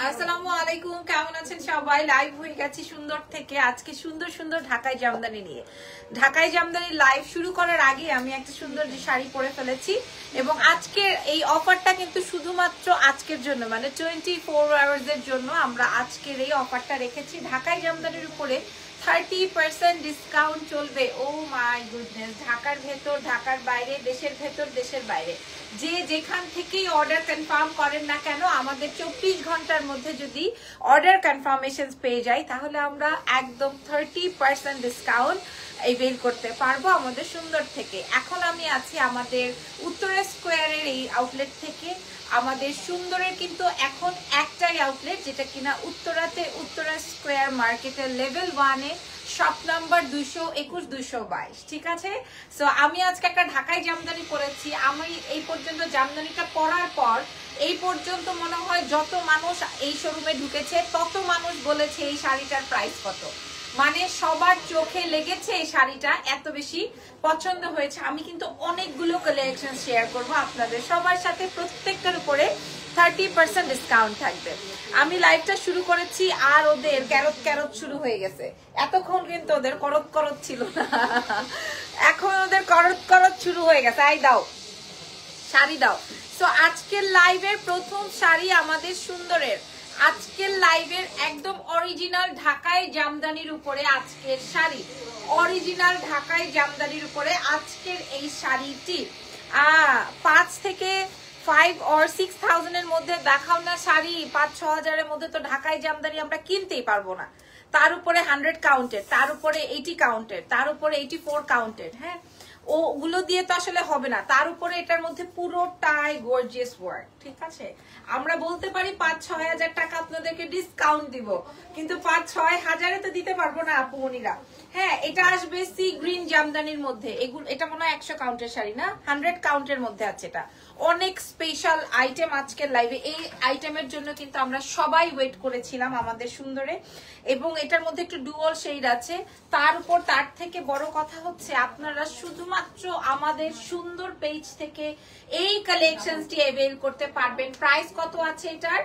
আসসালামু আলাইকুম, কেমন আছেন সবাই? লাইভ হয়ে গেছি সুন্দর থেকে। আজকে সুন্দর সুন্দর ঢাকাই জামদানি নিয়ে। ঢাকাই জামদানি লাইভ শুরু করার আগে আমি একটা সুন্দর শাড়ি পরে ফেলেছি এবং আজকের এই অফারটা কিন্তু শুধুমাত্র আজকের জন্য, মানে 24 আওয়ার্স এর জন্য আমরা আজকের এই অফারটা রেখেছি। ঢাকাই জামদানির উপরে 30% ডিসকাউন্ট চলবে। ও মাই গুডনেস! ঢাকার ভেতর, ঢাকার বাইরে, দেশের ভেতর, দেশের বাইরে, যে যেখান থেকেই অর্ডার কনফার্ম করেন না কেন, আমাদের 24 ঘন্টার মধ্যে যদি অর্ডার কনফার্মেশন পেয়ে যাই তাহলে আমরা একদম 30% ডিসকাউন্ট এভেল করতে পারবো আমাদের সুন্দর থেকে। এখন আমি আছি আমাদের উত্তরা স্কোয়ারের এই আউটলেট থেকে। আমাদের সুন্দরের কিন্তু এখন একটাই আউটলেট, যেটা কিনা উত্তরাতে, উত্তরা স্কোয়ার মার্কেটের লেভেল 1-এ শপ নাম্বার 221-222, ঠিক আছে? সো আমি আজকে একটা ঢাকাই জামদানি পরেছি। আমি এই পর্যন্ত জামদানিটা পরার পর এই পর্যন্ত মনে হয় যত মানুষ এই শোরুমে ঢুকেছে তত মানুষ বলেছে এই শাড়িটার প্রাইস কত, মানে সবার চোখে লেগেছে এই শাড়িটা, এত বেশি পছন্দ হয়েছে। আমি কিন্তু অনেকগুলো কালেকশন শেয়ার করব আপনাদের সবার সাথে, প্রত্যেকটার উপরে 30% ডিসকাউন্ট থাকবে। আমি লাইভটা শুরু করেছি আর ওদের ক্যারত ক্যারত শুরু হয়ে গেছে। এতক্ষণ কিন্তু ওদের করত করত ছিল না, এখন ওদের করত করত শুরু হয়ে গেছে। আই দাও শাড়ি দাও। সো আজকের লাইভের প্রথম শাড়ি আমাদের সুন্দরের, আজকের লাইভের একদম অরিজিনাল ঢাকাই জামদানির উপরে আজকের শাড়ি, অরিজিনাল ঢাকাই জামদানির উপরে আজকের এই শাড়িটি 5 থেকে 5 or 6,000 এর মধ্যে দেখাও না শাড়ি, 5-6 হাজারের মধ্যে তো ঢাকাই জামদানি আমরা কিনতেই পারবো না। তার উপরে 100 কাউন্টের, তার উপরে 80 কাউন্টের, তার উপরে 84 কাউন্টের, হ্যাঁ ওগুলো দিয়ে তো আসলে হবে না। তার উপরে এটার মধ্যে পুরোটাই গর্জিয়াস ওয়ার্ক, ঠিক আছে? আমরা বলতে পারি 5-6 হাজার টাকা আপনাদেরকে ডিসকাউন্ট দিব, কিন্তু 5-6 হাজারে তো দিতে পারবো না আপুমনিরা। হ্যাঁ, এটা আসবে সি গ্রিন জামদানির মধ্যে। এগুলো, এটা মনে হয় 100 কাউন্টের শাড়ি না, 100 কাউন্টের মধ্যে আছে। এটা অনেক স্পেশাল আইটেম আজকের লাইভে। এই আইটেমের জন্য কিন্তু আমরা সবাই ওয়েট করেছিলাম আমাদের সুন্দরে, এবং এটার মধ্যে একটু ডুয়াল শেড আছে। তার উপর তার থেকে বড় কথা হচ্ছে আপনারা শুধুমাত্র আমাদের সুন্দর পেজ থেকে এই কালেকশনটি অ্যাভেল করতে পারবেন। প্রাইস কত আছে এটার?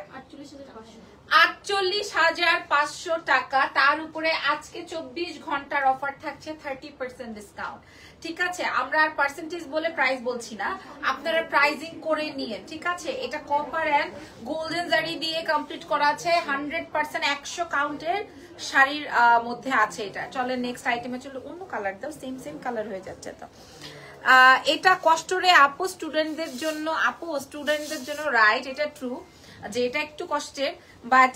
48,500 টাকা। তার উপরে আজকে 24 ঘন্টার অফার থাকছে 30% ডিসকাউন্ট, ঠিক আছে? আমরা আর পার্সেন্টেজ বলে প্রাইস বলছি না, আপনারা প্রাইজিং করে নিয়ে, ঠিক আছে? এটা কপার এন্ড গোল্ডেন জারি দিয়ে কমপ্লিট করা আছে, 100% 100 কাউন্টের শাড়ির মধ্যে আছে এটা। চলে নেক্সট আইটেমে চলো। অন্য কালার দাও, সেম সেম কালার হয়ে যাচ্ছে তো। এটা কষ্টরে আপু স্টুডেন্টদের জন্য, আপু স্টুডেন্টদের জন্য রাইট, এটা ট্রু যে এটা একটু কষ্টের, বাট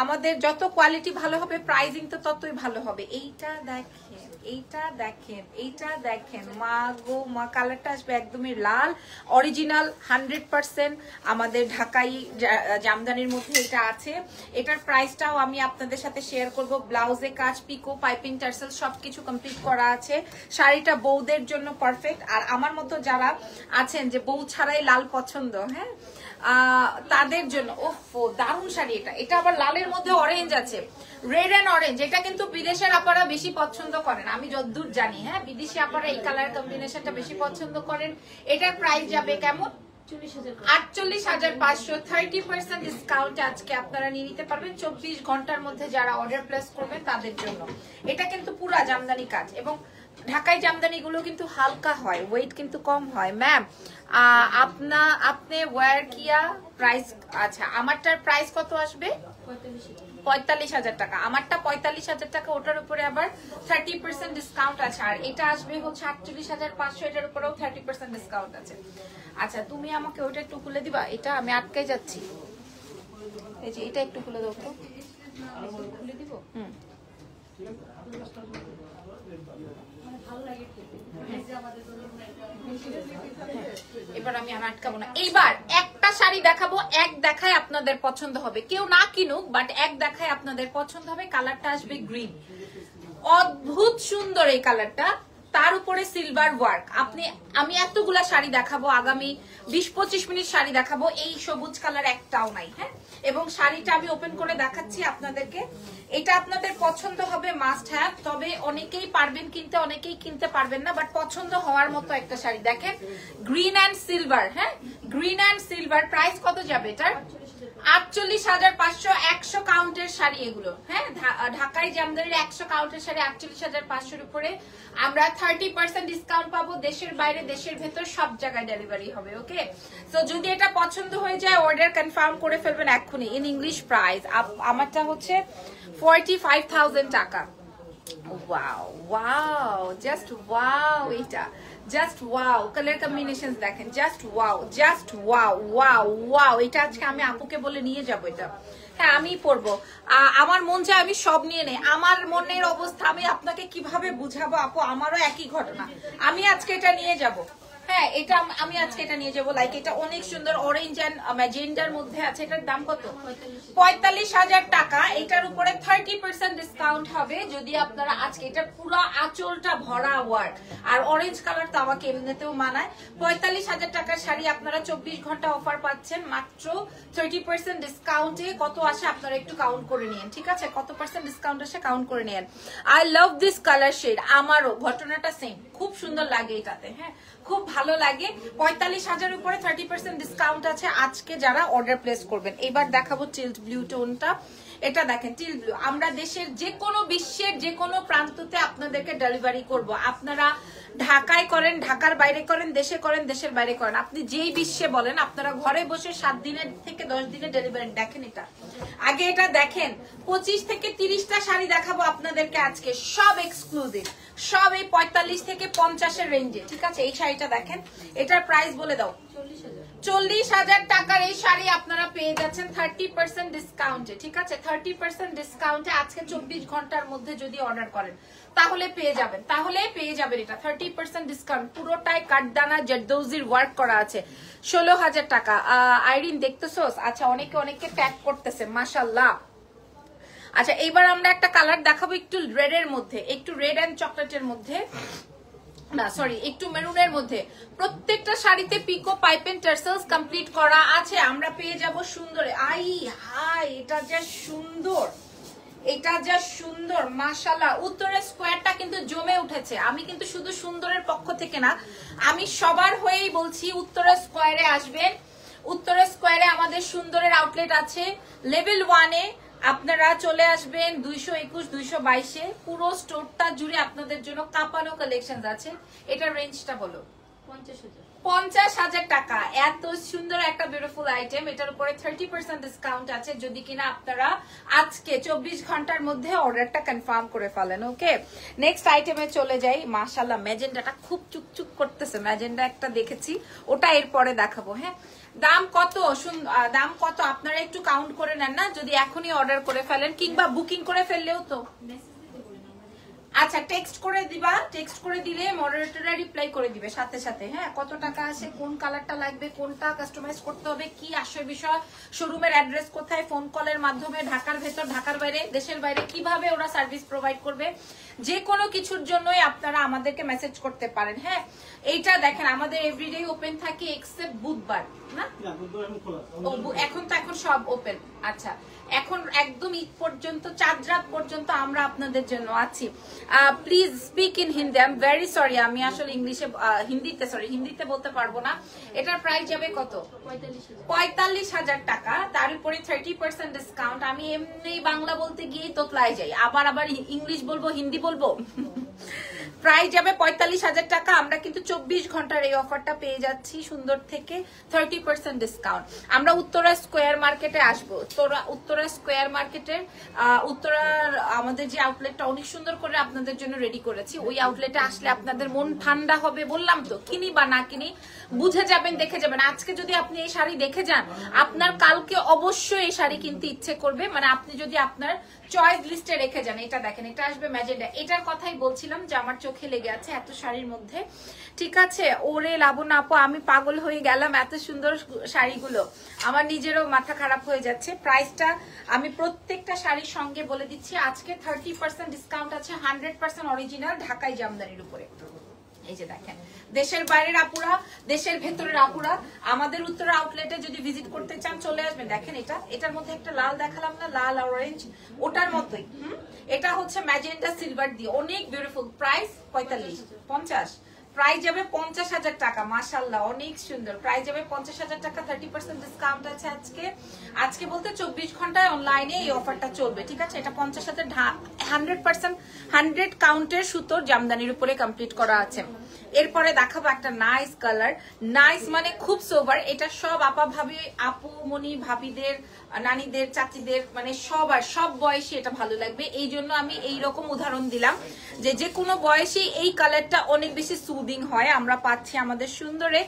আমাদের যত কোয়ালিটি ভালো হবে প্রাইজিং তো ততই ভালো হবে। এইটা দেখেন, এইটা দেখেন, এইটা দেখেন, মা গো মা, কালারটা আসবে একদমই লাল, অরিজিনাল 100% আমাদের ঢাকাই জামদানির মধ্যে এটা আছে। এটার প্রাইসটাও আমি আপনাদের সাথে শেয়ার করব। ব্লাউজে কাজ, পিকো, পাইপিং, টার্সেল সবকিছু কমপ্লিট করা আছে। শাড়িটা বউদের জন্য পারফেক্ট। আর আমার মতো যারা আছেন যে বউ ছাড়াই লাল পছন্দ, হ্যাঁ, তাদের জন্য ওফো দারুণ শাড়ি এটা। এটা আবার লালের মধ্যে অরেঞ্জ আছে, রেড এন্ড অরেঞ্জ। এটা কিন্তু বিদেশের আপনারা বেশি পছন্দ করেন, আমি যতদূর জানি। হ্যাঁ, বিদেশি আপনারা এই কালার কম্বিনেশনটা বেশি পছন্দ করেন। এটার প্রাইস যাবে কেমন? 48,500, 30% ডিসকাউন্ট আজকে আপনারা নিয়ে নিতে পারবেন 24 ঘন্টার মধ্যে যারা অর্ডার প্লেস করবেন তাদের জন্য। এটা কিন্তু পুরা জামদানি কাজ, এবং ঢাকাই জামদানি গুলো কিন্তু হালকা হয়, ওয়েট কিন্তু কম হয়। ম্যাম আপনি ওয়্যার কিয়া প্রাইস, আচ্ছা আমারটার প্রাইস কত আসবে? 45,000 টাকা। আমারটা 45,000 টাকা, ওটার উপরে আবার 30% ডিসকাউন্ট আছে। আর এটা আসবে হচ্ছে 48,500, এটার উপরেও 30% ডিসকাউন্ট আছে। আচ্ছা তুমি আমাকে ওটা একটু খুলে দিবা, এটা আমি আটকে যাচ্ছি। এই যে এটা একটু খুলে দাও তো, খুলে দিব। এবার আমি আর আটকাবো না। এইবার একটা শাড়ি দেখাবো, এক দেখায় আপনাদের পছন্দ হবে, কেউ না কিনুক বাট এক দেখায় আপনাদের পছন্দ হবে। কালারটা আসবে গ্রিন, অদ্ভুত সুন্দর এই কালারটা, তার উপরে সিলভার ওয়ার্ক। আমি এতগুলা শাড়ি দেখাবো, আগামী 20-25 মিনিট শাড়ি দেখাবো, এই সবুজ কালার একটাও নাই। হ্যাঁ, এবং শাড়িটা আমি ওপেন করে দেখাচ্ছি আপনাদেরকে। এটা আপনাদের পছন্দ হবে, মাস্ট হ্যাভ। তবে অনেকেই পারবেন কিনতে, অনেকেই কিনতে পারবেন না, বাট পছন্দ হওয়ার মতো একটা শাড়ি। দেখেন গ্রিন অ্যান্ড সিলভার। হ্যাঁ, গ্রিন অ্যান্ড সিলভার। প্রাইস কত যাবে এটার? 48,500। 100 কাউন্টের শাড়ি এগুলো। হ্যাঁ, ঢাকাই জামদানির 100 কাউন্টের শাড়ি 48,500 উপরে। আমরা 30% ডিসকাউন্ট পাবো। দেশের বাইরে, দেশের ভেতর সব জায়গায় ডেলিভারি হবে। ওকে, তো যদি এটা পছন্দ হয়ে যায় অর্ডার কনফার্ম করে ফেলবেন এক্ষুনি। ইন ইংলিশ প্রাইস আমারটা হচ্ছে 45,000 টাকা। ওয়াও ওয়াও, জাস্ট ওয়াও, এটা জাস্ট ওয়াও। কালার কম্বিনেশন দেখেন, just wow, just wow, wow wow. এটা আজকে আমি আপুকে বলে নিয়ে যাবো এটা। হ্যাঁ, আমি পরবো, আমার মন চায় আমি সব নিয়ে নেই। আমার মনের অবস্থা আমি আপনাকে কিভাবে বুঝাবো আপু, আমারও একই ঘটনা। আমি আজকে এটা নিয়ে যাব। হ্যাঁ, এটা আমি আজকে এটা নিয়ে যাবো। লাইক এটা অনেক সুন্দর, অরেঞ্জ এন্ড ম্যাজেন্ডার মধ্যে আছে। এটার দাম কত? 45,000 টাকা। এটার উপরে 30% ডিসকাউন্ট হবে যদি আপনারা আজকে। এটা পুরো আঁচলটা ভরা ওয়ার্ক, আর অরেঞ্জ কালার তো আমাকে এমনিতেও মানায়। 45,000 টাকার শাড়ি আপনারা 24 ঘন্টা অফার পাচ্ছেন মাত্র 30% ডিসকাউন্টে। কত আসে আপনারা একটু কাউন্ট করে নিন, ঠিক আছে? কত পার্সেন্ট ডিসকাউন্ট আসে কাউন্ট করে নিন। I love this colour shade. আমারও ঘটনাটা সেম, খুব সুন্দর লাগে এটাতে। হ্যাঁ, খুব ভালো লাগে। 45,000 উপরে 30% ডিসকাউন্ট আছে আজকে যারা অর্ডার প্লেস করবেন। এবার দেখাবো টিল্ট ব্লু টোনটা। এটা দেখেন টিল্ট ব্লু। আমরা দেশের যে কোনো, বিশ্বের যে কোনো প্রান্ততে আপনাদেরকে ডেলিভারি করব। আপনারা ঢাকায় করেন, ঢাকার বাইরে করেন, দেশে করেন, দেশের বাইরে করেন, আপনি যেই বিশ্বে বলেন, আপনারা ঘরে বসে 7 দিনের থেকে 10 দিনে ডেলিভারি। দেখেন এটা আগে, এটা দেখেন 25 থেকে 30টা শাড়ি দেখাবো আপনাদেরকে আজকে, সব এক্সক্লুসিভ, সব এই 45 থেকে 50-এর রেঞ্জে, ঠিক আছে? এই শাড়িটা দেখেন, এটার প্রাইস বলে দাও। 40,000 টাকার এই শাড়ি আপনারা পেয়ে যাচ্ছেন 30% ডিসকাউন্টে, ঠিক আছে? 30% ডিসকাউন্টে আজকে 24 ঘন্টার মধ্যে যদি অর্ডার করেন তাহলে পেয়ে যাবেন, এটা 30% ডিসকাউন্ট। পুরোটাই কাঠদানা জারদৌজির ওয়ার্ক করা আছে। 16,000 টাকা। আইরিন দেখতেছোস? আচ্ছা, অনেকে ট্যাগ করতেছে, মাশাআল্লাহ। আচ্ছা, এইবার আমরা একটা কালার দেখাবো একটু রেড এর মধ্যে, একটু রেড এন্ড চকলেটের মধ্যে, না সরি, একটু মেরুনের মধ্যে। প্রত্যেকটা শাড়িতে পিকো পাইপ এন্ড টার্সেলস কমপ্লিট করা আছে। আমরা পেয়ে যাব সুন্দর। আই হাই, এটা যা সুন্দর, এটা যা সুন্দর, মাশাআল্লাহ। উত্তরের স্কোয়ারটা কিন্তু জমে উঠেছে। আমি কিন্তু শুধু সুন্দরের পক্ষ থেকে না, আমি সবার হয়েই বলছি, উত্তরের স্কোয়ারে আসবেন। উত্তরের স্কোয়ারে আমাদের সুন্দরের আউটলেট আছে। লেভেল 1-এ আপনারা চলে আসবেন 221, 222-এ। পুরো স্টোরটা জুড়ে আপনাদের জন্য কাঁপানো কালেকশন আছে। এটার রেঞ্জটা বলো। 50,000 টাকা। এত সুন্দর একটা বিউটিফুল আইটেম। এটার উপরে 30% ডিসকাউন্ট আছে যদি কিনা আপনারা আজকে 24 ঘন্টার মধ্যে অর্ডারটা কনফার্ম করে ফেলেন। ওকে, নেক্সট আইটেমে চলে যাই। মাশাআল্লাহ, ম্যাজেন্ডাটা খুব চুকচুক করতেছে। ম্যাজেন্ডা একটা দেখেছি, ওটা এরপরে দেখাবো। হ্যাঁ, দাম কত? দাম কত আপনারা একটু কাউন্ট করে নেন না, যদি এখনই অর্ডার করে ফেলেন, কিংবা বুকিং করে ফেললেও তো। আচ্ছা, টেক্সট করে দিবা, টেক্সট করে দিলে মডারেটররা রিপ্লাই করে দিবে সাথে সাথে। হ্যাঁ, কত টাকা আসে, কোন কালারটা লাগবে, কোনটা কাস্টমাইজ করতে হবে, কি আসবে বিষয়, শোরুমের অ্যাড্রেস কোথায়, ফোন কলের মাধ্যমে, ঢাকার ভেতর, ঢাকার বাইরে, দেশের বাইরে কিভাবে ওরা সার্ভিস প্রোভাইড করবে, যে কোনো কিছুর জন্যই আপনারা আমাদেরকে মেসেজ করতে পারেন। হ্যাঁ, এইটা দেখেন আমাদের এভরিডে ওপেন থাকে এক্সেপ্ট বুধবার, না? এখন তো এখন সব ওপেন। আচ্ছা, এখন একদম ঈদ পর্যন্ত, চাঁদ রাত পর্যন্ত আমরা আপনাদের জন্য আছি। Please speak in Hindi. I am very sorry, আমি আসলে ইংলিশে, হিন্দিতে বলতে পারবো না। এটার প্রাইস যাবে কত? 45,000 টাকা। তার উপরে 30% ডিসকাউন্ট। আমি এমনি বাংলা বলতে গিয়েই তোতলায় যাই, আবার ইংলিশ বলবো, হিন্দি বলবো। প্রাইস যাবে 45,000 টাকা। আমরা কিন্তু 24 ঘন্টার এই অফারটা পেয়ে যাচ্ছি সুন্দর থেকে 30% ডিসকাউন্ট। আমরা উত্তরা স্কোয়ার মার্কেটে আসবো। উত্তরা স্কোয়ার মার্কেটের উত্তরার আমাদের যে আউটলেটটা অনেক সুন্দর করে আপনাদের জন্য রেডি করেছি, ওই আউটলেটে আসলে আপনাদের মন ঠান্ডা হবে। বললাম তো, কিনি বা না কিনি বুঝে যাবেন, দেখে যাবেন। আজকে যদি আপনি এই শাড়ি দেখে যান, আপনার কালকে অবশ্যই এই শাড়ি কিনতে ইচ্ছে করবে। মানে আপনি যদি আপনার চয়েস লিস্টে রেখে যান। এটা দেখেন, এটা আসবে ম্যাজেন্ডা। এটার কথাই বলছিলাম যে আমার চোখে লেগে আছে এত শাড়ির মধ্যে, ঠিক আছে? ওরে লাবণ্য আপু, আমি পাগল হয়ে গেলাম, এত সুন্দর শাড়িগুলো, আমার নিজেরও মাথা খারাপ হয়ে যাচ্ছে। প্রাইসটা আমি প্রত্যেকটা শাড়ির সঙ্গে বলে দিচ্ছি। আজকে 30% ডিসকাউন্ট আছে, 100% অরিজিনাল ঢাকাই জামদানির উপরে। এই যে দেখেন, দেশের বাইরের আপুরা, দেশের ভেতরের আপুরা আমাদের উত্তরা আউটলেটে যদি ভিজিট করতে চান চলে আসবেন। দেখেন এটার মধ্যে একটা লাল দেখালাম না, লাল অরেঞ্জ, ওটার মতোই। এটা হচ্ছে ম্যাজেন্টা সিলভার দিয়ে, অনেক বিউটিফুল। প্রাইস 45-50, প্রাইস যাবে 50,000 টাকা। মাশাআল্লাহ অনেক সুন্দর, প্রাইস যাবে 50,000 টাকা। 30% ডিসকাউন্ট আছে আজকে বলতে 24 ঘন্টায় অনলাইনে এই অফারটা চলবে, ঠিক আছে। এটা 50,000 100% 100 কাউন্টের সুতোর জামদানির উপরে কমপ্লিট করা আছে। এরপরে দেখাবো একটা নাইস কালার, নাইস মানে খুব সোবার। এটা সব আপুমনি ভাবিদের, নানীদের, চাচিদের, মানে সব বয়সী এটা ভালো লাগবে। এই জন্য আমি এই রকম উদাহরণ দিলাম যে কোনো বয়সী এই কালারটা অনেক বেশি সুদিং হয়। আমরা পাচ্ছি আমাদের সুন্দরে,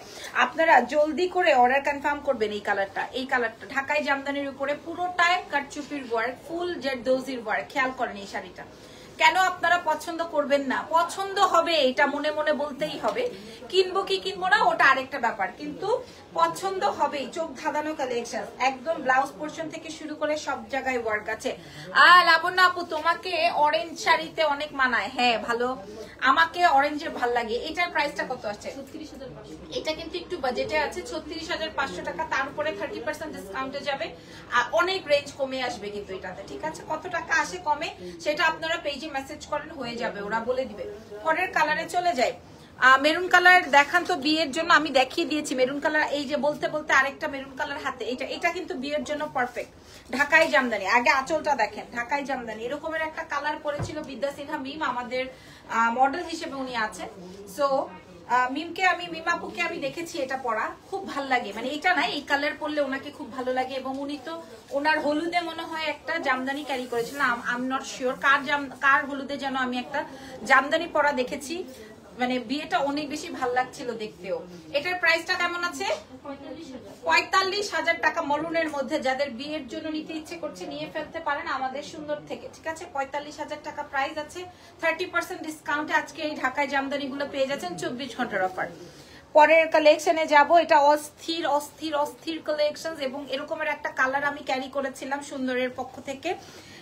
আপনারা জলদি করে অর্ডার কনফার্ম করবেন। এই কালারটা ঢাকাই জামদানির উপরে পুরোটাই কাটচুপির ওয়ার্ক, ফুল জেরদৌজির ওয়ার্ক। খেয়াল করেন এই শাড়িটা, কেন আপনারা পছন্দ করবেন না? পছন্দ হবে, এটা মনে মনে বলতেই হবে। কিনবো কি কিনবো না ওটা আরেকটা ব্যাপার, কিন্তু পছন্দ হবেই। চোখ ধাঁধানো কালেকশন, একদম ব্লাউজ পোর্শন থেকে শুরু করে সব জায়গায় ওয়ার্ক আছে। লাবণ্য আপু, তোমাকে অরেঞ্জ শাড়িতে অনেক মানায়। হ্যাঁ ভালো, আমাকে অরেঞ্জের ভাল লাগে। এটার প্রাইসটা কত আছে? 36,500। এটা কিন্তু একটু বাজেটে আছে, 36,500 টাকা। তার উপরে 30% ডিসকাউন্টে যাবে, অনেক রেঞ্জ কমে আসবে কিন্তু এটাতে, ঠিক আছে। কত টাকা আসে কমে সেটা আপনারা পেজে মেসেজ করেন, হয়ে যাবে, ওরা বলে দিবে। পরের কালারে চলে যায়। মেরুন কালার দেখান তো, বিয়ের জন্য আমি দেখিয়ে দিয়েছি মেরুন কালার। এই যে বলতে বলতে আরেকটা মেরুন কালার হাতে, এটা কিন্তু বিয়ের জন্য পারফেক্ট। ঢাকাই জামদানি, আগে আঁচলটা দেখেন, ঢাকাই জামদানি। এরকমের একটা কালার পরেছিল বিদ্যা সিনহা মিম, আমাদের মডেল হিসেবে উনি আছেন। সো মিমাপুকে আমি দেখেছি এটা পরা, খুব ভাল লাগে। মানে এটা নাই, এই কালার পরলে ওনাকে খুব ভালো লাগে। এবং উনি তো ওনার হলুদে মনে হয় একটা জামদানি ক্যারি করেছিলেন, আই এম নট শিওর কার হলুদে যেন আমি একটা জামদানি পরা দেখেছি। মানে বিয়েটা অনেক বেশি ভাল লাগছিল দেখতেও। এটার প্রাইসটা কেমন আছে? 45,000 টাকা। মরুনের মধ্যে যাদের বিয়ের জন্য নিতে ইচ্ছে করছে নিয়ে ফেলতে পারেন আমাদের সুন্দর থেকে, ঠিক আছে। 45,000 টাকা প্রাইস আছে। 30% ডিসকাউন্টে আজকে এই ঢাকায় জামদানি গুলো পেয়ে যাচ্ছেন 24 ঘন্টার অফার। পরের কালেকশনে যাব। এটা অস্থির অস্থির অস্থির কালেকশন, এবং এরকমের একটা কালার আমি ক্যারি করেছিলাম সুন্দরের পক্ষ থেকে।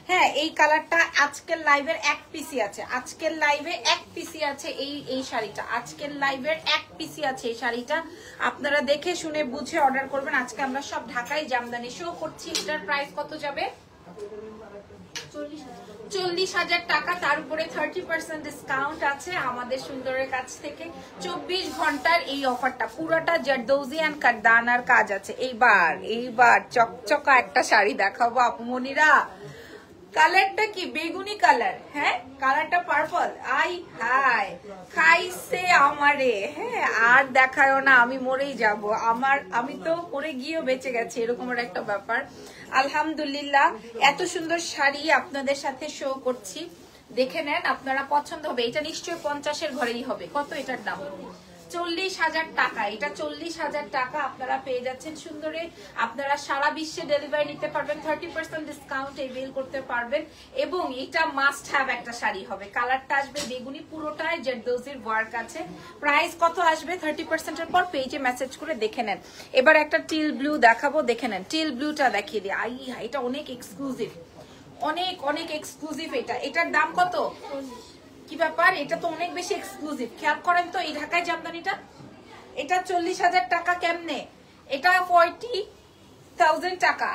হ্যাঁ, এই কালারটা আজকের লাইভের এক পিসি আছে, আজকের লাইভে এক পিসি আছে এই শাড়িটা, আজকের লাইভের এক পিসি আছে এই শাড়িটা। আপনারা দেখে শুনে বুঝে অর্ডার করবেন। আজকে আমরা সব ঢাকাই জামদানি শো করছি। এটার প্রাইস কত যাবে? 40,000 টাকা। তার উপরে 30% ডিসকাউন্ট আছে আমাদের সুন্দরের কাছ থেকে। 24 ঘন্টার এই অফারটা, পুরোটা জারদৌজি এন্ড কারদানার কাজ আছে। এইবার চকচকা একটা শাড়ি দেখাবো আপুমনিরা। কালারটা কি? বেগুনি কালার। হ্যাঁ, কালারটা পার্পল। হাই খাইছে আমারে। হ্যাঁ, আর দেখায়ও না, আমি মরেই যাব। আমি তো মরে গিয়েও বেঁচে গেছি, এরকমের একটা ব্যাপার। আলহামদুলিল্লাহ, এত সুন্দর শাড়ি আপনাদের সাথে শো করছি, দেখে নেন, আপনারা পছন্দ হবে। এটা নিশ্চয়ই 50-এর ঘরেই হবে। কত এটার দাম? 40,000 টাকা। এটা 40,000 টাকা আপনারা পেয়ে যাচ্ছেন সুন্দরে। আপনারা সারা বিশ্বে ডেলিভারি নিতে পারবেন, 30% ডিসকাউন্ট এভেল করতে পারবেন। এবং এটা মাস্ট হ্যাভ একটা শাড়ি হবে। কালারটা আসবে বেগুনি, পুরোটাই জারদৌজির ওয়ার্ক আছে। প্রাইস কত আসবে? 30%-এর পর পেজে মেসেজ করে দেখে নেন। এবার একটা টিল ব্লু দেখাবো, দেখে নেন। টিল ব্লুটা দেখিয়ে দিই। এটা অনেক এক্সক্লুসিভ, অনেক এক্সক্লুসিভ। এটার দাম কত? কি ব্যাপার, এটা তো অনেক বেশি এক্সক্লুসিভ। খেয়াল করেন তো এই ঢাকায় জামদানিটা, এটা 40,000 টাকা কেমনে? এটা 40,000 টাকা।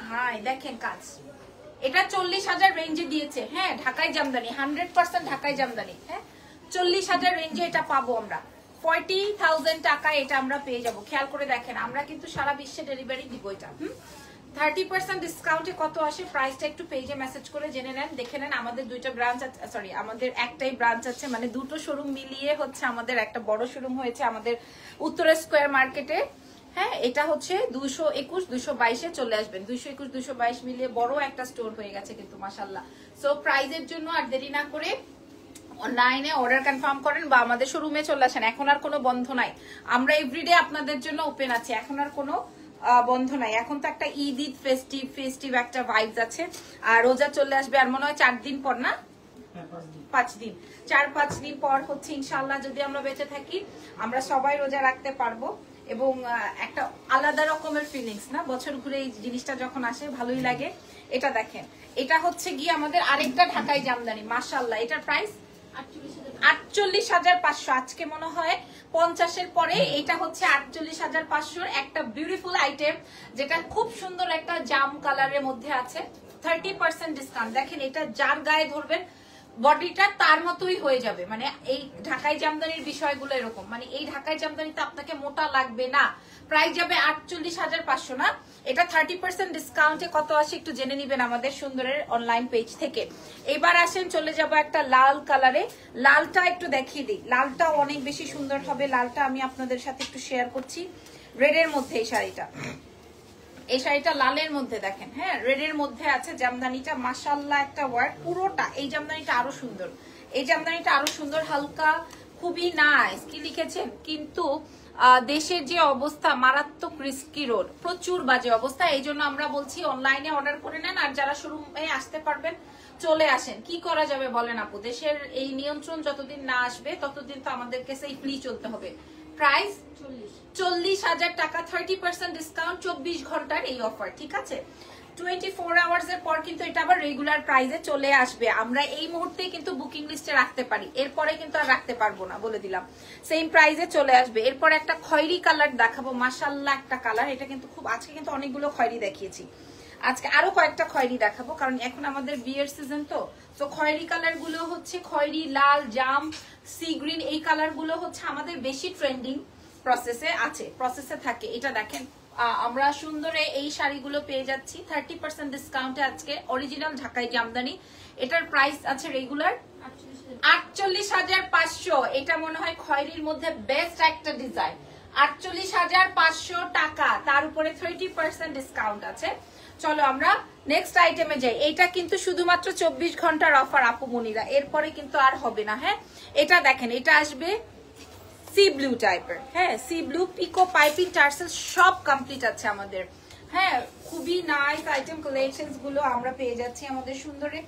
হাই দেখেন কাজ, এটা 40,000 রেঞ্জে দিয়েছে। হ্যাঁ, ঢাকায় জামদানি, 100% ঢাকায় জামদানি। হ্যাঁ, 40,000 রেঞ্জে এটা পাবো আমরা। 40,000 টাকা এটা আমরা পেয়ে যাবো। খেয়াল করে দেখেন, আমরা কিন্তু সারা বিশ্বে ডেলিভারি দিব এটা। 30% ডিসকাউন্টে কত আসে প্রাইসটা একটু পেজে মেসেজ করে জেনে নেন, দেখে নেন। আমাদের দুইটা ব্রাঞ্চ আছে, সরি আমাদের একটাই ব্রাঞ্চ আছে, মানে দুটো শোরুম মিলিয়ে হচ্ছে আমাদের একটা বড় শোরুম হয়েছে আমাদের উত্তরা স্কয়ার মার্কেটে। হ্যাঁ, এটা হচ্ছে 221, 222-এ চলে আসবেন। 221, 222 মিলিয়ে বড় একটা স্টোর হয়ে গেছে কিন্তু মাশাআল্লাহ। সো প্রাইজের জন্য আর দেরি না করে অনলাইনে অর্ডার কনফার্ম করেন বা আমাদের শোরুমে চলে আসেন। এখন আর কোনো বন্ধ নাই, আমরা এভরিডে আপনাদের জন্য ওপেন আছি। এখন আর কোনো বন্ধ নাই। এখন তো একটা ঈদ ফেস্টিভ একটা ভাইবস আছে। আর রোজা চলে আসবে, আর মনে হয় 4 দিন পর, না 5 দিন, 4-5 দিন পর হচ্ছে ইনশাআল্লাহ, যদি আমরা বেঁচে থাকি আমরা সবাই রোজা রাখতে পারবো। এবং একটা আলাদা রকমের ফিলিংস, না, বছর ঘুরে এই জিনিসটা যখন আসে ভালোই লাগে। এটা দেখেন, এটা হচ্ছে গিয়ে আমাদের আরেকটা ঢাকাই জামদানি। মাশাআল্লাহ, এটার প্রাইস 48,500 আজকে মনে হয় 50-এর পরে এটা হচ্ছে 48,500 একটা বিউটিফুল আইটেম, যেটা খুব সুন্দর একটা জাম কালারের মধ্যে আছে। 30% ডিসকাউন্ট। দেখেন এটা যার গায়ে ধরবেন বডিটা তার মতোই হয়ে যাবে। মানে এই ঢাকাই জামদানির বিষয়গুলো এরকম, মানে এই ঢাকাই জামদানিতে আপনাকে মোটা লাগবে না। প্রাইস যাবে 48,500 না, এটা 30% ডিসকাউন্টে কত আসে একটু জেনে নিবেন আমাদের সুন্দরের অনলাইন পেজ থেকে। এবার আসেন চলে যাব একটা লাল কালারে। লালটা একটু দেখিয়ে দিই, লালটা অনেক বেশি সুন্দর হবে। লালটা আমি আপনাদের সাথে একটু শেয়ার করছি। রেডের মধ্যে এই শাড়িটা, এই শাড়িটা লালের মধ্যে দেখেন, হ্যাঁ রেডের মধ্যে আছে জামদানিটা। মাশাআল্লাহ একটা ওয়ার্ক পুরোটা। এই জামদানিটা আরো সুন্দর, এই জামদানিটা আরো সুন্দর, হালকা, খুবই নাইস। কি লিখেছেন কিন্তু দেশের যে অবস্থা মারাত্মক রিস্কি রোড, প্রচুর বাজে অবস্থা। এই জন্য আমরা বলছি অনলাইনে অর্ডার করে নেন, আর যারা শোরুমে আসতে পারবেন চলে আসেন। কি করা যাবে বলেন আপু, দেশের এই নিয়ন্ত্রণ যতদিন না আসবে ততদিন তো আমাদেরকে সেফলি চলতে হবে। প্রাইস 40,000 টাকা, 30% ডিসকাউন্ট, 24 ঘন্টার এই অফার, ঠিক আছে। 24 আওয়ার্স এর পর কিন্তু এটা আবার রেগুলার প্রাইসে চলে আসবে। আমরা এই মুহূর্তে কিন্তু বুকিং লিস্টে রাখতে পারি, এরপরে কিন্তু আর রাখতে পারবো না, বলে দিলাম। সেম প্রাইসে চলে আসবে। এরপর একটা খয়েরি কালার দেখাবো, মাশাআল্লাহ একটা কালার। এটা কিন্তু খুব, আজকে কিন্তু অনেকগুলো খয়েরি দেখিয়েছি, আজকে আরো কয়েকটা খয়েরি দেখাবো, কারণ এখন আমাদের বিয়ের সিজন তো খয়েরি কালার গুলো হচ্ছে খয়েরি, লাল, জাম, সি গ্রিন, এই কালার গুলো হচ্ছে আমাদের বেশি ট্রেন্ডিং প্রসেসে আছে, প্রসেসে থাকে। এটা দেখেন আমরা সুন্দরে এই শাড়িগুলো পেয়ে যাচ্ছি 30% ডিসকাউন্টে আজকে, অরিজিনাল ঢাকাই জামদানি। এটার প্রাইস আছে রেগুলার 48,500। এটা মনে হয় খয়েরির মধ্যে বেস্ট একটা ডিজাইন। 48,500 টাকা, তার উপরে 30% ডিসকাউন্ট আছে। চলো আমরা নেক্সট আইটেমে যাই। এটা কিন্তু শুধুমাত্র 24 ঘন্টার অফার আপু মনিরা, এরপরে কিন্তু আর হবে না। হ্যাঁ এটা দেখেন, এটা আসবে সি ব্লু টাইপের, হ্যাঁ সি ব্লু, পিকো, পাইপিং, টার্সেল সব কমপ্লিট আছে আমাদের। হ্যাঁ খুবই নাইস আইটেম কালেকশনস গুলো আমরা পেয়ে যাচ্ছি আমাদের সুন্দরে।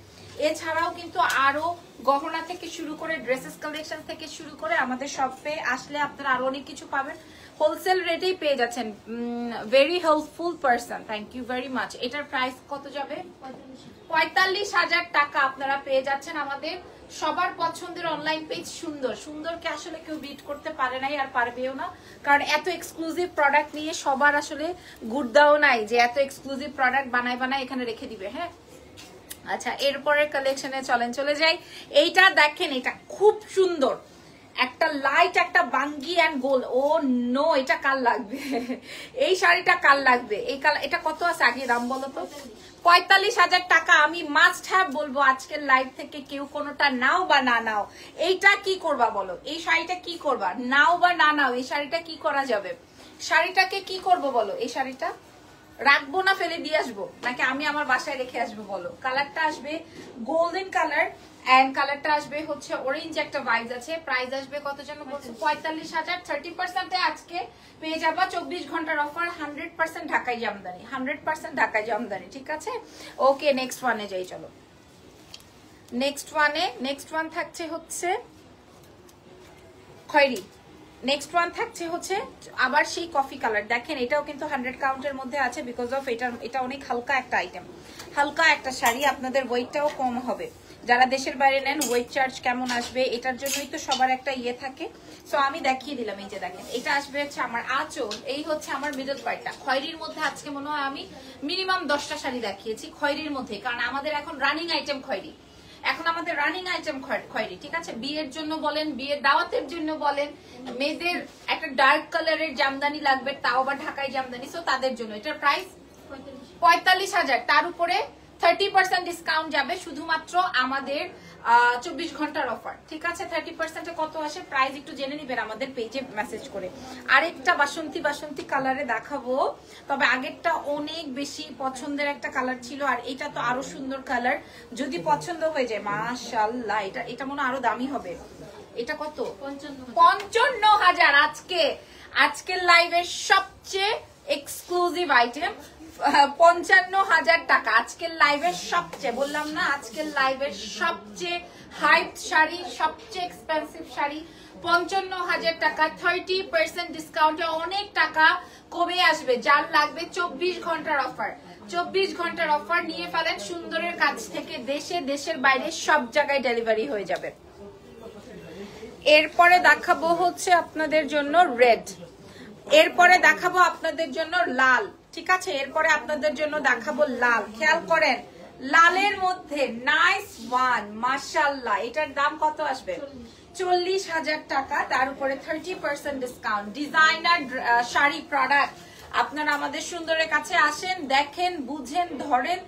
এছাড়াও কিন্তু আরো গহনা থেকে শুরু করে ড্রেসেস কালেকশন থেকে শুরু করে আমাদের শপে আসলে আপনারা আরো অনেক কিছু পাবেন, হোলসেল রেটেই পেয়ে যাচ্ছেন। Very helpful person, thank you very much. এটার প্রাইস কত যাবে? 45,000 টাকা আপনারা পেয়ে যাচ্ছেন আমাদের সবার পছন্দের অনলাইন পেজ সুন্দর। সুন্দরকে আসলে কেউ বিট করতে পারে নাই আর পারবেও না, কারণ এত এক্সক্লুসিভ প্রোডাক্ট নিয়ে সবার আসলে গুডদাও নাই যে এত এক্সক্লুসিভ প্রোডাক্ট বানায় বানায় এখানে রেখে দিবে। হ্যাঁ আচ্ছা এরপরের কালেকশনে চলে যাই। এইটা দেখেন, এটা খুব সুন্দর একটা লাইট, একটা বাঙ্গি এন্ড গোল। ও নো, এটা কার লাগবে? এই শাড়িটা কার লাগবে? এই কালার, এটা কত আছে আগে দাম বলো তো? 45,000 টাকা। আমি মাস্ট হ্যাভ বলবো আজকের লাইভ থেকে কেউ কোনোটা নাও বা না নাও, এইটা কি করবা বলো? এই শাড়িটা কি করবা? নাও বা না নাও, এই শাড়িটা কি করা যাবে? শাড়িটাকে কি করব বলো? এই শাড়িটা রাখবো না ফেলে দিয়ে আসবো, নাকি আমি আমার বাসায় রেখে আসবো বলো? কালারটা আসবে গোল্ডেন কালার এন্ড কালারটা আসবে হচ্ছে অরেঞ্জ একটা ভাইবস আছে। প্রাইস আসবে কত যেন বলছো? 45,000। 30% আজকে পেয়ে যাবা 24 ঘন্টার অফার। 100% ঢাকাই জামদানি, 100% ঢাকাই জামদানি, ঠিক আছে। ওকে নেক্সট ওয়ানে যাই, চলো নেক্সট ওয়ান থাকছে হচ্ছে খয়েরি। নেক্সট ওয়ান থাকছে হচ্ছে আবার সেই কফি কালার। দেখেন এটাও কিন্তু 100 কাউন্টের মধ্যে আছে, বিকজ অফ এটা অনেক হালকা একটা আইটেম, হালকা একটা শাড়ি, আপনাদের ওয়েটটাও কম হবে। যারা দেশের বাইরে নেন ওয়েট চার্জ কেমন আসবে এটার জন্যই তো সবার একটা ইয়ে থাকে। সো আমি দেখিয়ে দিলাম, এই যে দেখেন এটা আসবে হচ্ছে আমার আঁচল, এই হচ্ছে আমার মিডল পার্টটা। খয়েরির মধ্যে আজকে মনে হয় আমি মিনিমাম 10টা শাড়ি দেখিয়েছি খয়েরির মধ্যে, কারণ আমাদের এখন রানিং আইটেম খয়েরি, এখন আমাদের রানিং আইটেম খয়েরি, ঠিক আছে। বিয়ের জন্য বলেন, বিয়ের দাওয়াতের জন্য বলেন, মেয়েদের একটা ডার্ক কালারের জামদানি লাগবে, তাও আবার ঢাকাই জামদানি, সো তাদের জন্য এটার প্রাইস 45,000। তার উপরে 30% ডিসকাউন্ট যাবে, শুধুমাত্র আমাদের 24 ঘন্টার অফার, ঠিক আছে। 30%-এ কত আসে প্রাইস একটু জেনে নিবেন আমাদের পেজে মেসেজ করে। আরেকটা বাসন্তী কালারে দেখাবো, তবে আগেরটা অনেক বেশি পছন্দের একটা কালার ছিল, আর এটা তো আরো সুন্দর কালার। যদি পছন্দ হয়ে যায় মাশাআল্লাহ, এটা মনে আরো দামি হবে। এটা কত? 55,000। আজকের লাইভের সবচেয়ে এক্সক্লুসিভ আইটেম 55,000 টাকা। আজকের লাইভের সবচেয়ে, বললাম না আজকের লাইভের সবচেয়ে হাইপ শাড়ি, সবচেয়ে এক্সপেন্সিভ শাড়ি 55,000 টাকা। 30% ডিসকাউন্টে অনেক টাকা কমে আসবে। যার লাগবে 24 ঘন্টার অফার, 24 ঘন্টার অফার নিয়ে ফেলেন সুন্দরের কাছ থেকে। দেশের বাইরে সব জায়গায় ডেলিভারি হয়ে যাবে। এরপরে দেখাবো হচ্ছে আপনাদের জন্য রেড, এরপরে দেখাবো আপনাদের জন্য লাল, ঠিক আছে? এরপরে আপনাদের জন্য দেখাবো লাল। খেয়াল করেন লালের মধ্যে নাইস ওয়ান, মাশাআল্লাহ। এটার দাম কত আসবে? 40,000 টাকা, তার উপরে 30% ডিসকাউন্ট। Designer sari product. আপনারা আমাদের সুন্দরের কাছে আসেন, দেখেন, বুঝেন, ধরেন,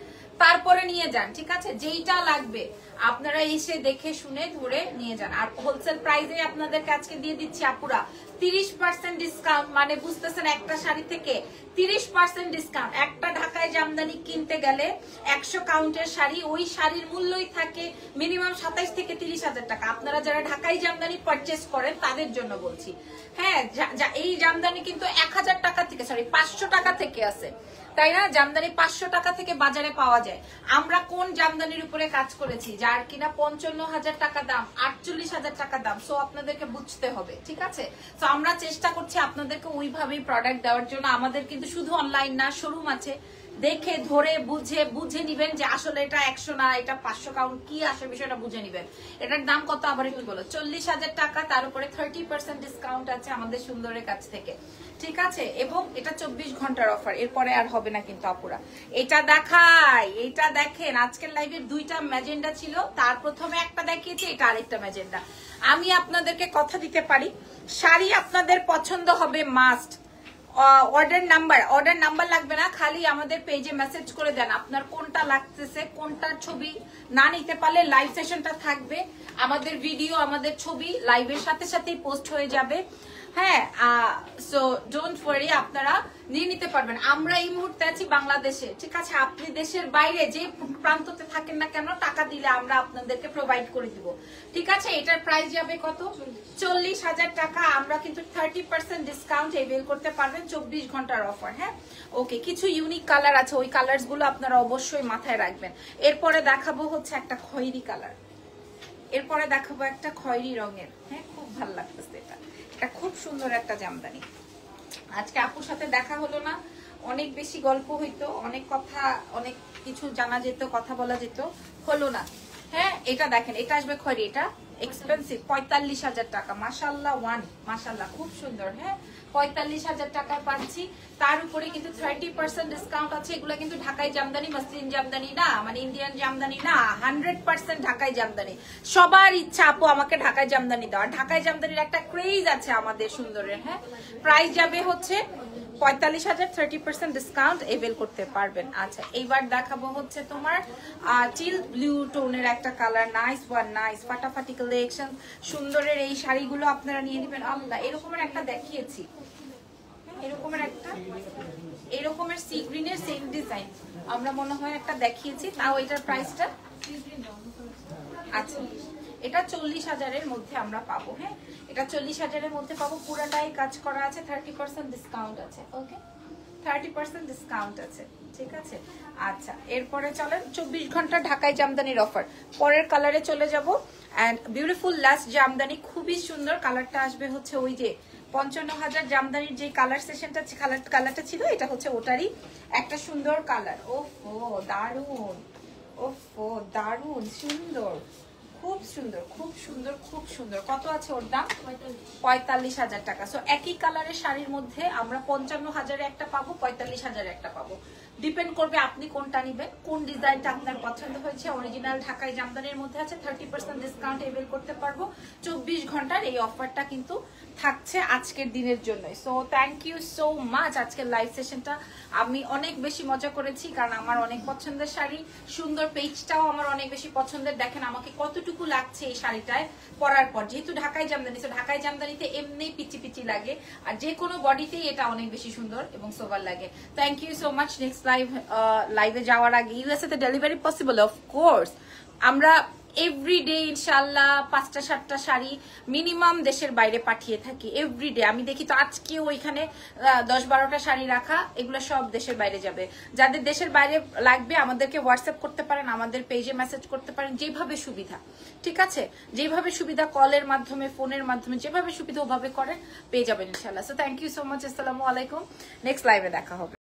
তারপরে নিয়ে যান, ঠিক আছে? যেইটা লাগবে আপনারা এসে দেখে শুনে ধরে নিয়ে যান। আর হোলসেল প্রাইসে আপনাদের কাছে দিয়ে দিচ্ছি আপুরা 30% ডিসকাউন্ট। মানে বুঝতেছেন, একটা শাড়ি থেকে 30% ডিসকাউন্ট। একটা ঢাকায় জামদানি কিনতে গেলে 100 কাউন্টের শাড়ি, ওই শাড়ির মূল্যই থাকে মিনিমাম 27 থেকে 30,000 টাকা। আপনারা যারা ঢাকাই জামদানি পারচেস করেন তাদের জন্য বলছি। হ্যাঁ, এই জামদানি কিন্তু 1000 টাকা থেকে, সরি 500 টাকা থেকে আছে, তাই না? জামদানি 500 টাকা থেকে বাজারে পাওয়া যায়। আমরা কোন জামদানির উপরে কাজ করেছি যার কিনা 55,000 টাকা দাম, 48,000 টাকা দাম। সো আপনাদেরকে বুঝতে হবে, ঠিক আছে? তো আমরা চেষ্টা করছি আপনাদেরকে ওইভাবেই প্রোডাক্ট দেওয়ার জন্য। আমাদের কিন্তু শুধু অনলাইন না, শোরুম আছে। দেখে ধরে বুঝে নিবেন যে আসলে এটা 100 না, এটা 500 কাউন্ট, কি আসে বিষয়টা বুঝে নিবেন। এটার দাম কত আবার একটু বলো? 40,000 টাকা, তার উপরে 30% ডিসকাউন্ট আছে আমাদের সুন্দরের কাছ থেকে, ঠিক আছে? এবং এটা 24 ঘন্টার অফার, এরপরে আর হবে না কিন্তু আপুরা। এটা দেখাই, এটা দেখেন, আজকের লাইভের 2টা ম্যাজেন্ডা ছিল, তার প্রথমে একটা দেখিয়েছি, এটা আরেকটা ম্যাজেন্ডা। আমি আপনাদেরকে কথা দিতে পারি, শাড়ি আপনাদের পছন্দ হবে মাস্ট। অর্ডার নাম্বার লাগবে না, খালি আমাদের পেজে মেসেজ করে দেন আপনার কোনটা লাগতেছে, কোনটার ছবি না নিতে পারলে লাইভ সেশনটা থাকবে, আমাদের ভিডিও, আমাদের ছবি লাইভের সাথে সাথেই পোস্ট হয়ে যাবে। হ্যাঁ, সো ডোন্ট ওয়ারি, আপনারা নিয়ে নিতে পারবেন। আমরা এই মুহূর্তে আছি বাংলাদেশে, ঠিক আছে? আপনি দেশের বাইরে যে প্রান্ততে থাকেন না কেন, টাকা দিলে আমরা আপনাদেরকে প্রোভাইড করে দিব, ঠিক আছে? এটার প্রাইস যাবে কত? 40,000 টাকা। আমরা কিন্তু 30% ডিসকাউন্ট এভেল করতে পারবেন, 24 ঘন্টার অফার। হ্যাঁ, ওকে। কিছু ইউনিক কালার আছে, ওই কালার্স গুলো আপনারা অবশ্যই মাথায় রাখবেন। এরপরে দেখাবো হচ্ছে একটা খয়েরি কালার, এরপরে দেখাবো একটা খয়েরি রঙের। হ্যাঁ, খুব ভালো লাগতেছে এটা, এটা খুব সুন্দর একটা জামদানি। আজকে আপুর সাথে দেখা হলো না, অনেক বেশি গল্প হইতো, অনেক কথা, অনেক কিছু জানা যেত, কথা বলা যেত, হলো না। হ্যাঁ, এটা দেখেন, এটা আসবে খয়েরি, এটা এক্সপেন্সিভ, 45,000 টাকা। মাশাআল্লাহ ওয়ান, মাশাআল্লাহ, খুব সুন্দর। হ্যাঁ, 45,000 টাকায় পাচ্ছি, তার উপরে কিন্তু 30% ডিসকাউন্ট আছে। এগুলো কিন্তু ঢাকাই জামদানি, মসলিন জামদানি না, মানে ইন্ডিয়ান জামদানি না, 100% ঢাকাই জামদানি। সবার ইচ্ছা আপু আমাকে ঢাকাই জামদানি দাও, ঢাকাই জামদানির একটা ক্রেজ আছে আমাদের সুন্দরের। হ্যাঁ, প্রাইস যাবে হচ্ছে 45,000, 30% ডিসকাউন্ট এভেল করতে পারবেন। আচ্ছা, এইবার দেখাবো হচ্ছে তোমার চিল ব্লু টোনের একটা কালার, নাইস ওয়ান, নাইস ফাটাফাটি কালেকশন। সুন্দরের এই শাড়িগুলো আপনারা নিয়ে নেবেন। আল্লাহ, এরকমের একটা দেখিয়েছি, এরকমের একটা, এরকমের সি গ্রিনের সেম ডিজাইন আমরা মনে হয় একটা দেখিয়েছি, তাও এটার প্রাইসটা, আচ্ছা, এটা 40,000-এর মধ্যে আমরা পাবো। হ্যাঁ, এটা 40,000-এর মধ্যে পাবো, পুরাটাই কাজ করা আছে, 30% ডিসকাউন্ট আছে। ওকে, 30% ডিসকাউন্ট আছে, ঠিক আছে? আচ্ছা, এরপরে চলেন 24 ঘন্টা ঢাকায় জামদানির অফার। পরের কালারে চলে যাব। এন্ড বিউটিফুল লাস্ট জামদানি, খুবই সুন্দর কালারটা আসবে হচ্ছে ওই যে 55,000 জামদানির যে কালার সেশনটা, কালারটা ছিল, এটা হচ্ছে ওটারই একটা সুন্দর কালার। ওফো দারুন, ওফো দারুন সুন্দর, খুব সুন্দর, খুব সুন্দর, খুব সুন্দর। কত আছে ওর দাম? 45,000 টাকা। সো একই কালারের শাড়ির মধ্যে আমরা 55,000-এ একটা পাবো, 45,000-এ একটা পাবো। ডিপেন্ড করবে আপনি কোনটা নিবেন, কোন ডিজাইনটা আপনার পছন্দ হয়েছে। অরিজিনাল ঢাকাই জামদানির মধ্যে আছে, 30% ডিসকাউন্ট এভেল করতে পারবো। 24 ঘন্টার এই অফারটা কিন্তু থাকছে আজকের দিনের জন্য। So thank you so much. আজকের লাইভ সেশনটা আমি অনেক বেশি মজা করেছি, কারণ আমার অনেক পছন্দের শাড়ি, সুন্দর পেজটাও আমার অনেক বেশি পছন্দের। দেখেন আমাকে কতটুকু লাগছে এই শাড়িটায় পরার পর, যেহেতু ঢাকাই জামদানি, তো ঢাকাই জামদানিতে এমনি পিচি পিচি লাগে, আর যে কোনো বডিতেই এটা অনেক বেশি সুন্দর এবং সোবার লাগে। Thank you so much. Next লাইভে যাওয়ার আগে, ইউএসএ তে ডেলিভারি পসিবল? Of course. আমরা এভরিডে ইনশাল্লাহ 5টা-7টা শাড়ি মিনিমাম দেশের বাইরে পাঠিয়ে থাকি এভরিডে। আমি দেখি তো আজকেও ওইখানে 10-12টা শাড়ি রাখা, এগুলো সব দেশের বাইরে যাবে। যাদের দেশের বাইরে লাগবে আমাদেরকে হোয়াটসঅ্যাপ করতে পারেন, আমাদের পেজে মেসেজ করতে পারেন, যেভাবে সুবিধা, ঠিক আছে? যেভাবে সুবিধা, কলের মাধ্যমে, ফোনের মাধ্যমে, যেভাবে সুবিধা ওভাবে করেন, পেয়ে যাবেন ইনশাল্লাহ। So thank you so much. আসসালামু আলাইকুম। নেক্সট লাইভে দেখা হবে।